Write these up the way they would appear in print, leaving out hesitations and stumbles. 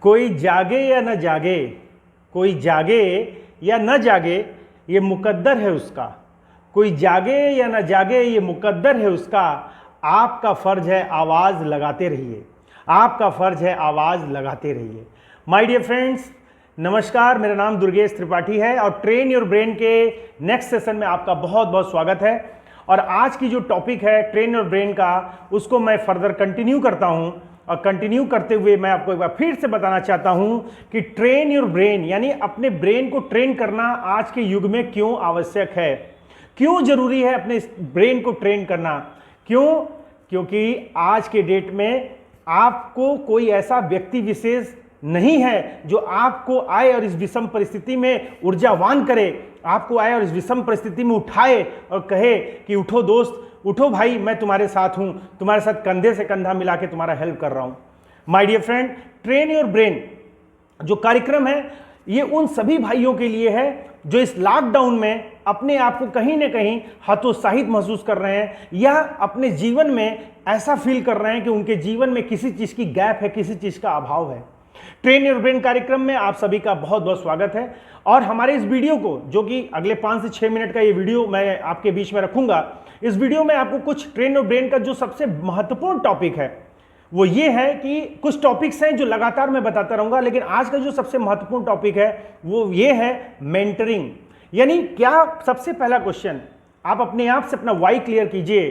कोई जागे या न जागे, कोई जागे या न जागे ये मुकद्दर है उसका। कोई जागे या न जागे ये मुकद्दर है उसका। आपका फर्ज है आवाज़ लगाते रहिए, आपका फर्ज है आवाज़ लगाते रहिए। माय डियर फ्रेंड्स, नमस्कार, मेरा नाम दुर्गेश त्रिपाठी है और ट्रेन योर ब्रेन के नेक्स्ट सेशन में आपका बहुत बहुत स्वागत है। और आज की जो टॉपिक है ट्रेन योर ब्रेन का, उसको मैं फर्दर कंटिन्यू करता हूं। और कंटिन्यू करते हुए मैं आपको एक बार फिर से बताना चाहता हूं कि ट्रेन योर ब्रेन यानी अपने ब्रेन को ट्रेन करना आज के युग में क्यों आवश्यक है, क्यों जरूरी है अपने ब्रेन को ट्रेन करना। क्यों? क्योंकि आज के डेट में आपको कोई ऐसा व्यक्ति विशेष नहीं है जो आपको आए और इस विषम परिस्थिति में ऊर्जावान करे, आपको आए और इस विषम परिस्थिति में उठाए और कहे कि उठो दोस्त, उठो भाई, मैं तुम्हारे साथ हूं, तुम्हारे साथ कंधे से कंधा मिला के तुम्हारा हेल्प कर रहा हूं। My dear friend, train your brain जो कार्यक्रम है ये उन सभी भाइयों के लिए है जो इस लॉकडाउन में अपने आप को कहीं ना कहीं हतोत्साहित महसूस कर रहे हैं या अपने जीवन में ऐसा फील कर रहे हैं कि उनके जीवन में किसी चीज की गैप है, किसी चीज का अभाव है। ट्रेन योर ब्रेन कार्यक्रम में आप सभी का बहुत बहुत स्वागत है। और हमारे इस वीडियो को, जो कि अगले 5 से 6 मिनट का ये वीडियो मैं आपके बीच में रखूंगा, इस वीडियो में आपको कुछ ट्रेन योर ब्रेन का जो सबसे महत्वपूर्ण टॉपिक है वो ये है कि कुछ टॉपिक्स हैं जो लगातार मैं बताता रहूंगा, लेकिन आज का जो सबसे महत्वपूर्ण टॉपिक है वो ये है मेंटरिंग। यानी क्या, सबसे पहला क्वेश्चन आप अपने आप से अपना वाई क्लियर कीजिए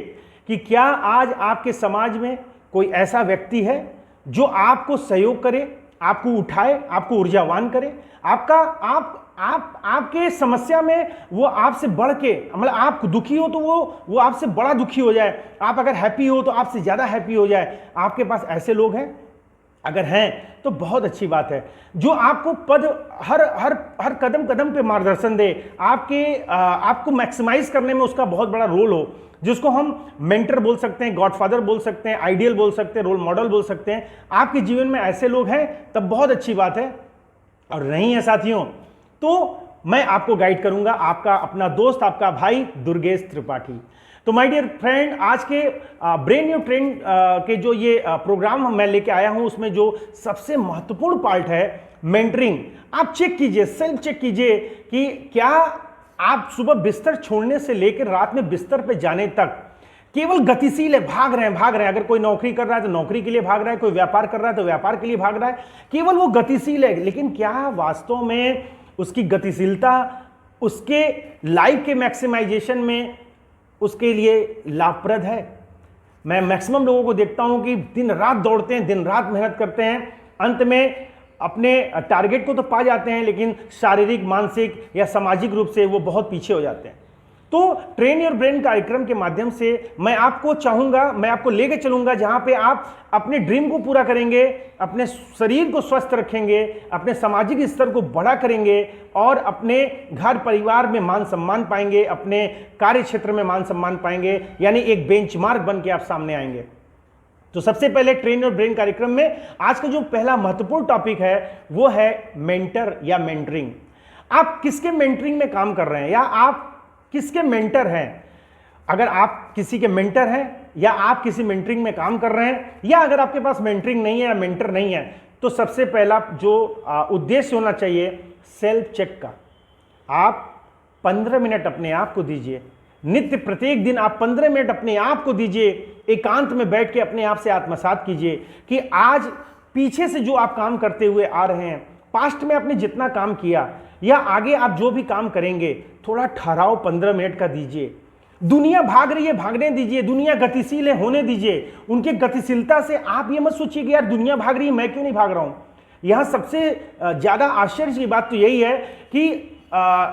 कि क्या आज आपके समाज में कोई ऐसा व्यक्ति है जो आपको सहयोग करे, आपको उठाए, आपको ऊर्जावान करे, आपके समस्या में वो आपसे बढ़ के, मतलब आप दुखी हो तो वो आपसे बड़ा दुखी हो जाए, आप अगर हैप्पी हो तो आपसे ज्यादा हैप्पी हो जाए। आपके पास ऐसे लोग हैं? अगर हैं तो बहुत अच्छी बात है, जो आपको हर कदम कदम पे मार्गदर्शन दे, आपको मैक्सिमाइज करने में उसका बहुत बड़ा रोल हो, जिसको हम मेंटर बोल सकते हैं, गॉडफादर बोल सकते हैं, आइडियल बोल सकते हैं, रोल मॉडल बोल सकते हैं। आपके जीवन में ऐसे लोग हैं तब बहुत अच्छी बात है। और नहीं है साथियों तो मैं आपको गाइड करूंगा, आपका अपना दोस्त, आपका भाई दुर्गेश त्रिपाठी। तो माय डियर फ्रेंड, आज के ब्रेन योर ट्रेन के जो ये प्रोग्राम मैं लेके आया हूं, उसमें जो सबसे महत्वपूर्ण पार्ट है मेंटरिंग। आप चेक कीजिए, सेल्फ चेक कीजिए कि क्या आप सुबह बिस्तर छोड़ने से लेकर रात में बिस्तर पे जाने तक केवल गतिशील है, भाग रहे हैं। अगर कोई नौकरी कर रहा है तो नौकरी के लिए भाग रहा है, कोई व्यापार कर रहा है तो व्यापार के लिए भाग रहा है, केवल वो गतिशील है। लेकिन क्या वास्तव में उसकी गतिशीलता उसके लाइफ के मैक्सिमाइजेशन में उसके लिए लाभप्रद है? मैं मैक्सिमम लोगों को देखता हूं कि दिन रात दौड़ते हैं, दिन रात मेहनत करते हैं, अंत में अपने टारगेट को तो पा जाते हैं लेकिन शारीरिक, मानसिक या सामाजिक रूप से वो बहुत पीछे हो जाते हैं। तो ट्रेन योर ब्रेन कार्यक्रम के माध्यम से मैं आपको लेके चलूंगा जहां पे आप अपने ड्रीम को पूरा करेंगे, अपने शरीर को स्वस्थ रखेंगे, अपने सामाजिक स्तर को बड़ा करेंगे और अपने घर परिवार में मान सम्मान पाएंगे, अपने कार्य क्षेत्र में मान सम्मान पाएंगे, यानी एक बेंचमार्क बन के आप सामने आएंगे। तो सबसे पहले ट्रेन योर ब्रेन कार्यक्रम में आज का जो पहला महत्वपूर्ण टॉपिक है वो है मेंटर या मेंटरिंग। आप किसके मेंटरिंग में काम कर रहे हैं या आप किसके मेंटर हैं? अगर आप किसी के मेंटर हैं या आप किसी मेंटरिंग में काम कर रहे हैं, या अगर आपके पास मेंटरिंग नहीं है या मेंटर नहीं है, तो सबसे पहला जो उद्देश्य होना चाहिए सेल्फ चेक का। आप 15 मिनट अपने आप को दीजिए, नित्य प्रत्येक दिन आप 15 मिनट अपने आप को दीजिए, एकांत में बैठ के अपने आप से आत्मसात कीजिए कि आज पीछे से जो आप काम करते हुए आ रहे हैं, पास्ट में आपने जितना काम किया या आगे आप जो भी काम करेंगे, थोड़ा ठहराव 15 मिनट का दीजिए। दुनिया भाग रही है, भागने दीजिए, दुनिया गतिशील है, होने दीजिए। उनके गतिशीलता से आप ये मत सोचिए कि यार दुनिया भाग रही है, मैं क्यों नहीं भाग रहा हूं। यहां सबसे ज्यादा आश्चर्य की बात तो यही है कि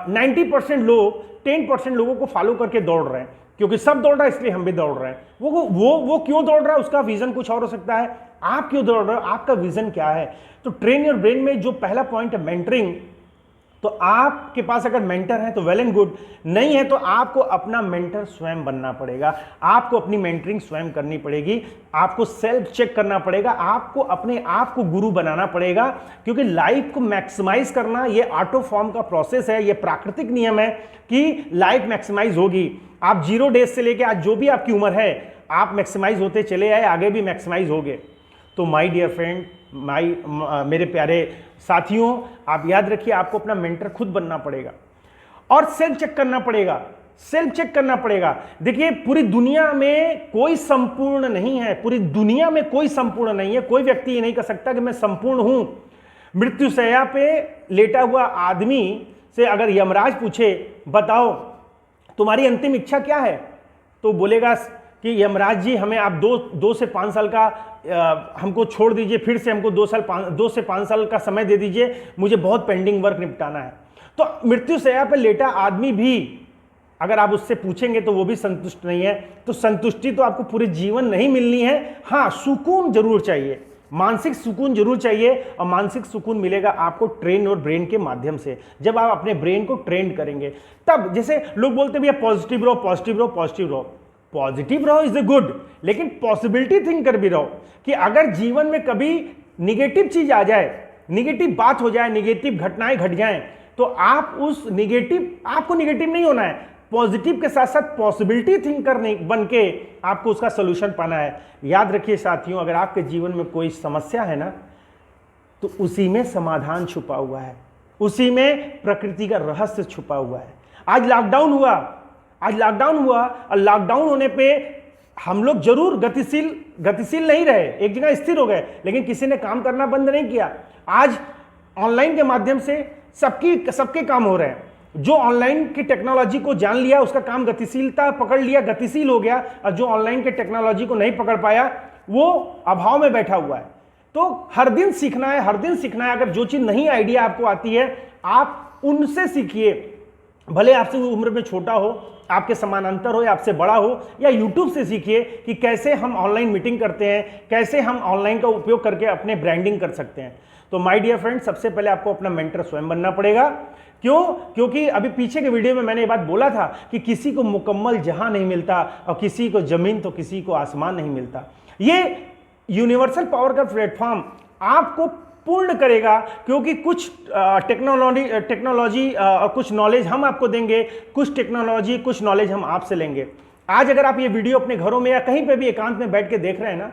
90% लोग 10% लोगों को फॉलो करके दौड़ रहे हैं, क्योंकि सब दौड़ रहा है इसलिए हम भी दौड़ रहे हैं। वो क्यों दौड़ रहा है, उसका विजन कुछ और हो सकता है। आप क्यों दौड़ रहे हो, आपका विजन क्या है? तो ट्रेन योर ब्रेन में जो पहला पॉइंट है मेंटरिंग, तो आपके पास अगर मेंटर है तो वेल एंड गुड, नहीं है तो आपको अपना मेंटर स्वयं बनना पड़ेगा, आपको अपनी मेंटरिंग स्वयं करनी पड़ेगी, आपको सेल्फ चेक करना पड़ेगा, आपको अपने आप को गुरु बनाना पड़ेगा। क्योंकि लाइफ को मैक्सिमाइज करना ये ऑटो फॉर्म का प्रोसेस है, ये प्राकृतिक नियम है कि लाइफ मैक्सिमाइज होगी। आप 0 डेज से लेके आज जो भी आपकी उम्र है, आप मैक्सिमाइज होते चले आए, आगे भी मैक्सिमाइज होगे। तो माय डियर फ्रेंड, मेरे प्यारे साथियों, आप याद रखिए, आपको अपना मेंटर खुद बनना पड़ेगा और सेल्फ चेक करना पड़ेगा, सेल्फ चेक करना पड़ेगा। देखिए, पूरी दुनिया में कोई संपूर्ण नहीं है, पूरी दुनिया में कोई संपूर्ण नहीं है। कोई व्यक्ति ये नहीं कह सकता कि मैं संपूर्ण हूं। मृत्युशैया पे लेटा हुआ आदमी से अगर यमराज पूछे, बताओ तुम्हारी अंतिम इच्छा क्या है, तो बोलेगा कि यमराज जी, हमें आप 2 से 5 साल का हमको छोड़ दीजिए, फिर से हमको 2 से 5 साल का समय दे दीजिए, मुझे बहुत पेंडिंग वर्क निपटाना है। तो मृत्युशैया पे लेटा आदमी भी अगर आप उससे पूछेंगे तो वो भी संतुष्ट नहीं है। तो संतुष्टि तो आपको पूरे जीवन नहीं मिलनी है। हाँ, सुकून जरूर चाहिए, मानसिक सुकून जरूर चाहिए, और मानसिक सुकून मिलेगा आपको ट्रेन और ब्रेन के माध्यम से। जब आप अपने ब्रेन को ट्रेन करेंगे तब, जैसे लोग बोलते भैया पॉजिटिव रहो, पॉजिटिव रहो, पॉजिटिव रहो। पॉजिटिव रहो इज ए गुड, लेकिन पॉसिबिलिटी थिंक कर भी रहो कि अगर जीवन में कभी निगेटिव चीज आ जाए, निगेटिव बात हो जाए, निगेटिव घटनाएं घट जाएं, तो आप उस निगेटिव, आपको निगेटिव नहीं होना है, पॉजिटिव के साथ साथ पॉसिबिलिटी थिंकर बन के आपको उसका सोल्यूशन पाना है। याद रखिए साथियों, अगर आपके जीवन में कोई समस्या है ना, तो उसी में समाधान छुपा हुआ है, उसी में प्रकृति का रहस्य छुपा हुआ है। आज लॉकडाउन हुआ और लॉकडाउन होने पे हम लोग जरूर गतिशील नहीं रहे, एक जगह स्थिर हो गए, लेकिन किसी ने काम करना बंद नहीं किया। आज ऑनलाइन के माध्यम से सबके काम हो रहे हैं। जो ऑनलाइन की टेक्नोलॉजी को जान लिया, उसका काम गतिशीलता पकड़ लिया, गतिशील हो गया, और जो ऑनलाइन के टेक्नोलॉजी को नहीं पकड़ पाया, वो अभाव में बैठा हुआ है। तो हर दिन सीखना है, हर दिन सीखना है। अगर जो चीज नई आइडिया आपको आती है, आप उनसे सीखिए, भले आपसे उम्र में छोटा हो, आपके समानांतर हो या आपसे बड़ा हो, या YouTube से सीखिए कि कैसे हम ऑनलाइन मीटिंग करते हैं, कैसे हम ऑनलाइन का उपयोग करके अपने ब्रांडिंग कर सकते हैं। तो माय डियर फ्रेंड, सबसे पहले आपको अपना मेंटर स्वयं बनना पड़ेगा। क्यों? क्योंकि अभी पीछे के वीडियो में मैंने ये बात बोला था कि किसी को मुकम्मल जहां नहीं मिलता, और किसी को जमीन तो किसी को आसमान नहीं मिलता। ये यूनिवर्सल पावर का प्लेटफॉर्म आपको पूर्ण करेगा, क्योंकि कुछ टेक्नोलॉजी और कुछ नॉलेज हम आपको देंगे, कुछ टेक्नोलॉजी, कुछ नॉलेज हम आपसे लेंगे। आज अगर आप ये वीडियो अपने घरों में या कहीं पे भी एकांत में बैठ के देख रहे हैं ना,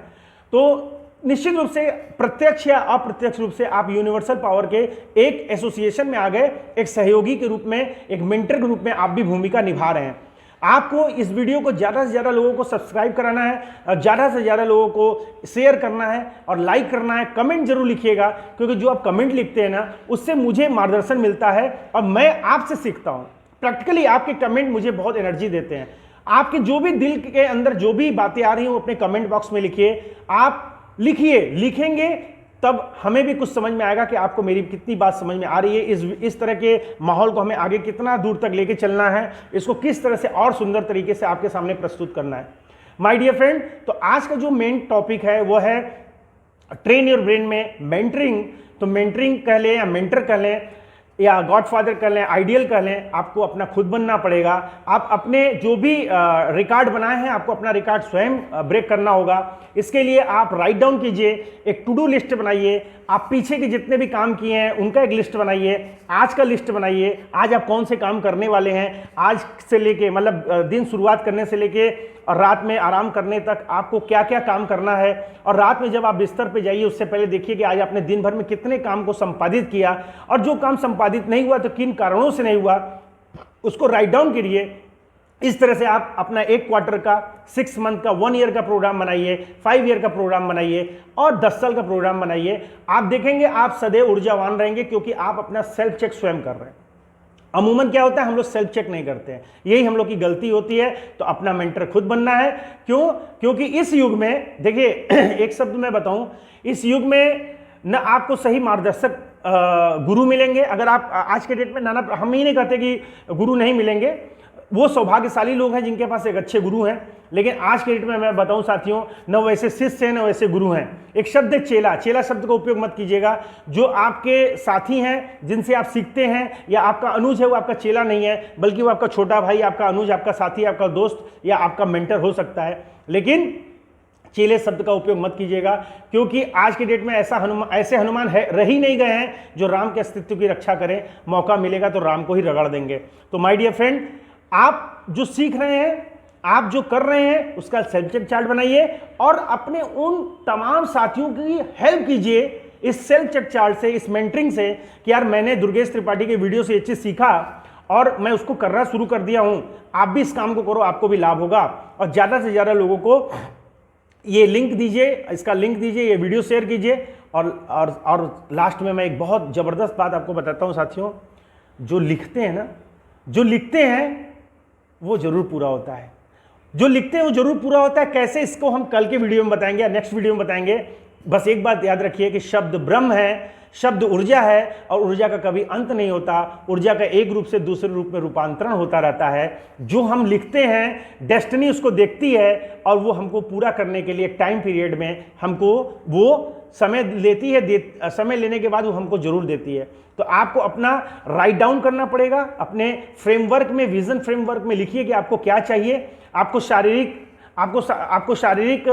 तो निश्चित रूप से प्रत्यक्ष या अप्रत्यक्ष रूप से आप यूनिवर्सल पावर के एक एसोसिएशन में आ गए, एक सहयोगी के रूप में, एक मेंटर के रूप में आप भी भूमिका निभा रहे हैं। आपको इस वीडियो को ज़्यादा से ज़्यादा लोगों को सब्सक्राइब कराना है, ज़्यादा से ज़्यादा लोगों को शेयर करना है और लाइक करना है। कमेंट जरूर लिखिएगा, क्योंकि जो आप कमेंट लिखते हैं ना, उससे मुझे मार्गदर्शन मिलता है और मैं आपसे सीखता हूँ। प्रैक्टिकली आपके कमेंट मुझे बहुत एनर्जी देते हैं। आपके जो भी दिल के अंदर जो भी बातें आ रही हैं, वो अपने कमेंट बॉक्स में लिखिए। आप लिखेंगे तब हमें भी कुछ समझ में आएगा कि आपको मेरी कितनी बात समझ में आ रही है। इस तरह के माहौल को हमें आगे कितना दूर तक लेके चलना है, इसको किस तरह से और सुंदर तरीके से आपके सामने प्रस्तुत करना है। माय डियर फ्रेंड, तो आज का जो मेन टॉपिक है वो है ट्रेन योर ब्रेन में मेंटरिंग। तो मेंटरिंग कह लें या मेंटर कह लें या गॉडफादर कर लें, आइडियल कर लें, आपको अपना खुद बनना पड़ेगा। आप अपने जो भी रिकॉर्ड बनाए हैं, आपको अपना रिकॉर्ड स्वयं ब्रेक करना होगा। इसके लिए आप राइट डाउन कीजिए, एक टू डू लिस्ट बनाइए। आप पीछे के जितने भी काम किए हैं उनका एक लिस्ट बनाइए, आज का लिस्ट बनाइए। आज आप कौन से काम करने वाले हैं, आज से लेके मतलब दिन शुरुआत करने से लेके और रात में आराम करने तक आपको क्या क्या काम करना है। और रात में जब आप बिस्तर पे जाइए, उससे पहले देखिए कि आज आपने दिन भर में कितने काम को संपादित किया, और जो काम संपादित नहीं हुआ तो किन कारणों से नहीं हुआ, उसको राइट डाउन करिए। इस तरह से आप अपना 1 क्वार्टर का, 6 मंथ का, 1 ईयर का प्रोग्राम बनाइए, 5 ईयर का प्रोग्राम बनाइए और 10 साल का प्रोग्राम बनाइए। आप देखेंगे आप सदैव ऊर्जावान रहेंगे, क्योंकि आप अपना सेल्फ चेक स्वयं कर रहे हैं। अमूमन क्या होता है, हम लोग सेल्फ चेक नहीं करते हैं, यही हम लोग की गलती होती है। तो अपना मेंटर खुद बनना है। क्यों? क्योंकि इस युग में देखिए एक शब्द मैं बताऊं, इस युग में न आपको सही मार्गदर्शक गुरु मिलेंगे। अगर आप आज के डेट में नाना, हम ही नहीं कहते कि गुरु नहीं मिलेंगे, वो सौभाग्यशाली लोग हैं जिनके पास एक अच्छे गुरु हैं। लेकिन आज के डेट में मैं बताऊं साथियों, न वैसे शिष्य हैं न वैसे गुरु हैं। एक शब्द है चेला। चेला शब्द का उपयोग मत कीजिएगा। जो आपके साथी हैं, जिनसे आप सीखते हैं, या आपका अनुज है, वो आपका चेला नहीं है, बल्कि वो आपका छोटा भाई, आपका अनुज, आपका साथी, आपका दोस्त या आपका मेंटर हो सकता है। लेकिन चेले शब्द का उपयोग मत कीजिएगा, क्योंकि आज के डेट में ऐसे हनुमान रह ही नहीं गए हैं जो राम के अस्तित्व की रक्षा करें। मौका मिलेगा तो राम को ही रगड़ देंगे। तो माय डियर फ्रेंड, आप जो सीख रहे हैं, आप जो कर रहे हैं, उसका सेल्फ चेक चार्ट बनाइए और अपने उन तमाम साथियों की हेल्प कीजिए इस सेल्फ चेक चार्ट से, इस मेंटरिंग से कि यार मैंने दुर्गेश त्रिपाठी के वीडियो से ये चीज़ सीखा और मैं उसको करना शुरू कर दिया हूं, आप भी इस काम को करो, आपको भी लाभ होगा। और ज़्यादा से ज़्यादा लोगों को ये लिंक दीजिए, इसका लिंक दीजिए, ये वीडियो शेयर कीजिए। और लास्ट में मैं एक बहुत ज़बरदस्त बात आपको बताता हूँ साथियों, जो लिखते हैं ना, जो लिखते हैं वो ज़रूर पूरा होता है, जो लिखते हैं वो ज़रूर पूरा होता है। कैसे, इसको हम कल के वीडियो में बताएंगे या नेक्स्ट वीडियो में बताएंगे। बस एक बात याद रखिए कि शब्द ब्रह्म है, शब्द ऊर्जा है, और ऊर्जा का कभी अंत नहीं होता। ऊर्जा का एक रूप से दूसरे रूप में रूपांतरण होता रहता है। जो हम लिखते हैं डेस्टिनी उसको देखती है और वो हमको पूरा करने के लिए टाइम पीरियड में हमको वो समय लेती है, समय लेने के बाद वो हमको जरूर देती है। तो आपको अपना राइट डाउन करना पड़ेगा, अपने फ्रेमवर्क में, विजन फ्रेमवर्क में लिखिए कि आपको क्या चाहिए। आपको शारीरिक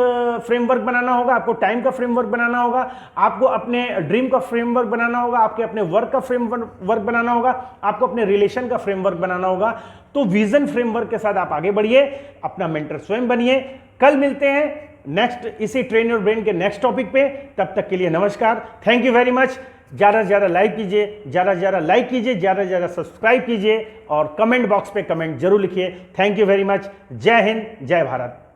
फ्रेमवर्क बनाना होगा, आपको टाइम का फ्रेमवर्क बनाना होगा, आपको अपने ड्रीम का फ्रेमवर्क बनाना होगा, आपके अपने वर्क का फ्रेमवर्क बनाना होगा, आपको अपने रिलेशन का फ्रेमवर्क बनाना होगा। तो विजन फ्रेमवर्क के साथ आप आगे बढ़िए, अपना मेंटर स्वयं बनिए। कल मिलते हैं नेक्स्ट इसी ट्रेन योर ब्रेन के नेक्स्ट टॉपिक पे। तब तक के लिए नमस्कार, थैंक यू वेरी मच। ज़्यादा से ज़्यादा लाइक कीजिए, ज़्यादा से ज़्यादा लाइक कीजिए, ज़्यादा से ज़्यादा सब्सक्राइब कीजिए और कमेंट बॉक्स पे कमेंट जरूर लिखिए। Thank you very much. जय हिंद, जय भारत।